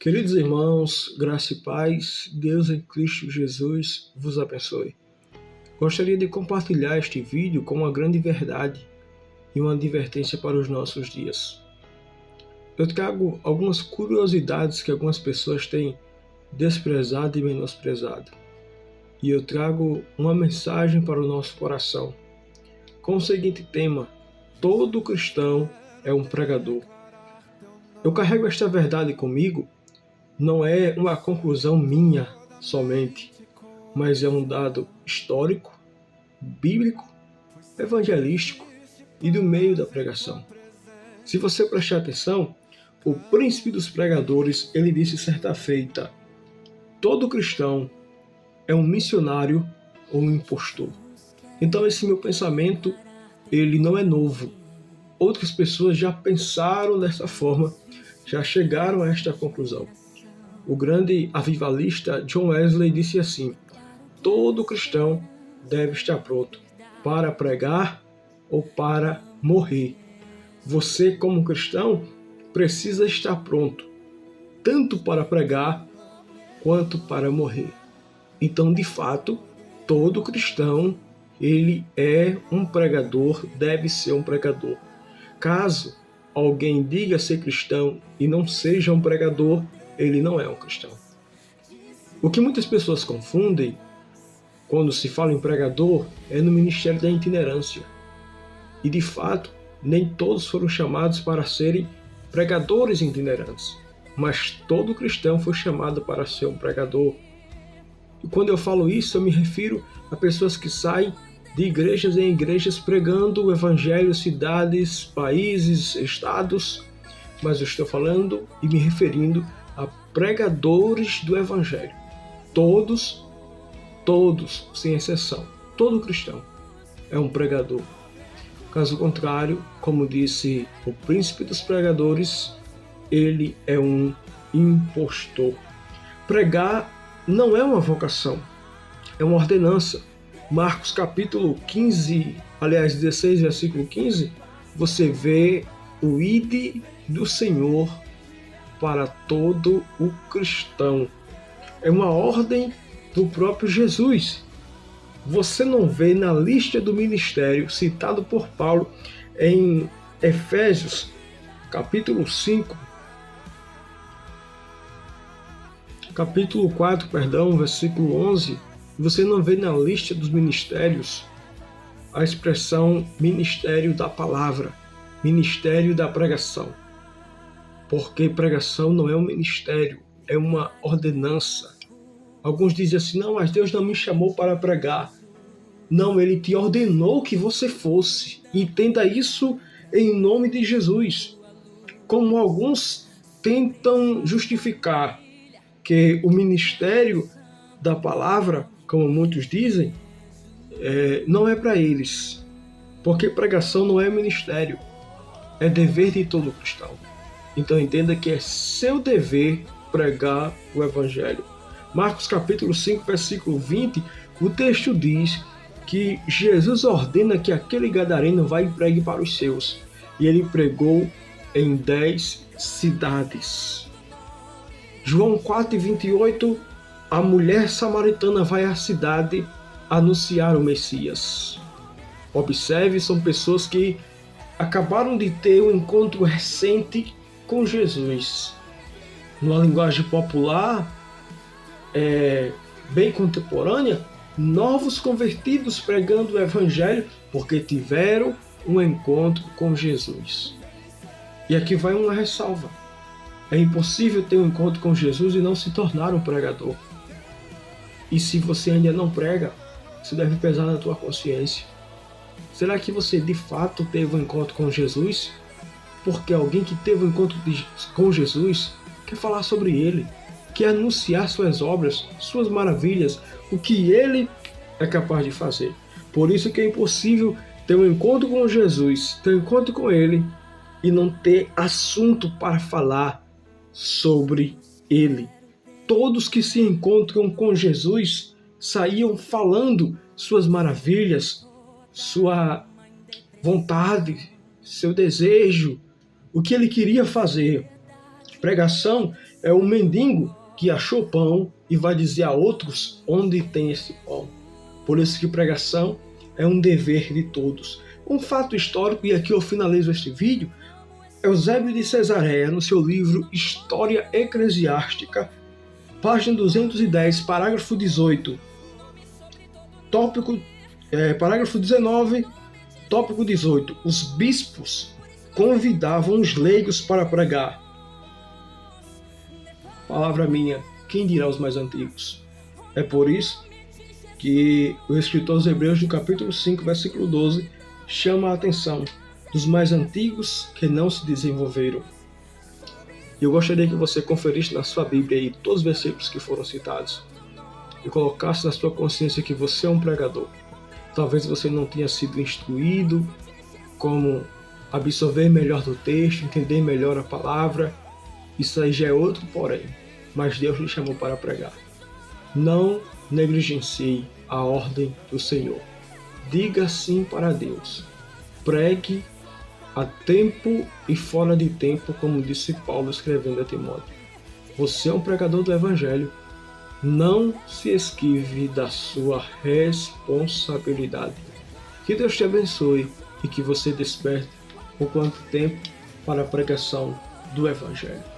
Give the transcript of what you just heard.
Queridos irmãos, graça e paz, Deus em Cristo Jesus vos abençoe. Gostaria de compartilhar este vídeo com uma grande verdade e uma advertência para os nossos dias. Eu trago algumas curiosidades que algumas pessoas têm desprezado e menosprezado. E eu trago uma mensagem para o nosso coração, com o seguinte tema: todo cristão é um pregador. Eu carrego esta verdade comigo. Não é uma conclusão minha somente, mas é um dado histórico, bíblico, evangelístico e do meio da pregação. Se você prestar atenção, o príncipe dos pregadores, ele disse certa feita: todo cristão é um missionário ou um impostor. Então esse meu pensamento, ele não é novo. Outras pessoas já pensaram dessa forma, já chegaram a esta conclusão. O grande avivalista John Wesley disse assim: todo cristão deve estar pronto para pregar ou para morrer. Você, como cristão, precisa estar pronto, tanto para pregar quanto para morrer. Então, de fato, todo cristão, ele é um pregador, deve ser um pregador. Caso alguém diga ser cristão e não seja um pregador, ele não é um cristão. O que muitas pessoas confundem quando se fala em pregador é no ministério da itinerância. E de fato, nem todos foram chamados para serem pregadores itinerantes, mas todo cristão foi chamado para ser um pregador. E quando eu falo isso, eu me refiro a pessoas que saem de igrejas em igrejas pregando o evangelho, cidades, países, estados, mas eu estou falando e me referindo a pregadores do evangelho. Todos, sem exceção, todo cristão é um pregador. Caso contrário, como disse o príncipe dos pregadores, ele é um impostor. Pregar não é uma vocação, é uma ordenança. Marcos capítulo 16, versículo 15, você vê o ide do Senhor para todo o cristão. É uma ordem do próprio Jesus. Você não vê na lista do ministério citado por Paulo em Efésios, capítulo 4, versículo 11, você não vê na lista dos ministérios a expressão ministério da palavra, ministério da pregação. Porque pregação não é um ministério, é uma ordenança. Alguns dizem assim: não, mas Deus não me chamou para pregar. Não, Ele te ordenou que você fosse. Entenda isso em nome de Jesus. Como alguns tentam justificar que o ministério da palavra, como muitos dizem, não é para eles. Porque pregação não é ministério, é dever de todo cristão. Então entenda que é seu dever pregar o evangelho. Marcos capítulo 5, versículo 20, o texto diz que Jesus ordena que aquele gadareno vá e pregue para os seus. E ele pregou em 10 cidades. João 4, 28, a mulher samaritana vai à cidade anunciar o Messias. Observe, são pessoas que acabaram de ter um encontro recente com Jesus. Numa linguagem popular, bem contemporânea, novos convertidos pregando o evangelho porque tiveram um encontro com Jesus. E aqui vai uma ressalva: é impossível ter um encontro com Jesus e não se tornar um pregador. E se você ainda não prega, isso deve pesar na tua consciência. Será que você de fato teve um encontro com Jesus? Porque alguém que teve um encontro com Jesus quer falar sobre Ele, quer anunciar suas obras, suas maravilhas, o que Ele é capaz de fazer. Por isso que é impossível ter um encontro com Jesus, ter um encontro com Ele e não ter assunto para falar sobre Ele. Todos que se encontram com Jesus saíam falando suas maravilhas, sua vontade, seu desejo, o que Ele queria fazer. Pregação é um mendigo que achou pão e vai dizer a outros onde tem esse pão. Por isso que pregação é um dever de todos. Um fato histórico, e aqui eu finalizo este vídeo, Eusébio de Cesareia, no seu livro História Eclesiástica, página 210, parágrafo 18, parágrafo 19, tópico 18, os bispos convidavam os leigos para pregar. Palavra minha, quem dirá os mais antigos? É por isso que o escritor aos Hebreus, no capítulo 5, versículo 12, chama a atenção dos mais antigos que não se desenvolveram. Eu gostaria que você conferisse na sua Bíblia aí todos os versículos que foram citados e colocasse na sua consciência que você é um pregador. Talvez você não tenha sido instruído como absorver melhor do texto, entender melhor a palavra. Isso aí já é outro porém, mas Deus lhe chamou para pregar. Não negligencie a ordem do Senhor. Diga sim para Deus. Pregue a tempo e fora de tempo, como disse Paulo escrevendo a Timóteo. Você é um pregador do Evangelho. Não se esquive da sua responsabilidade. Que Deus te abençoe e que você desperte por quanto tempo para a pregação do Evangelho.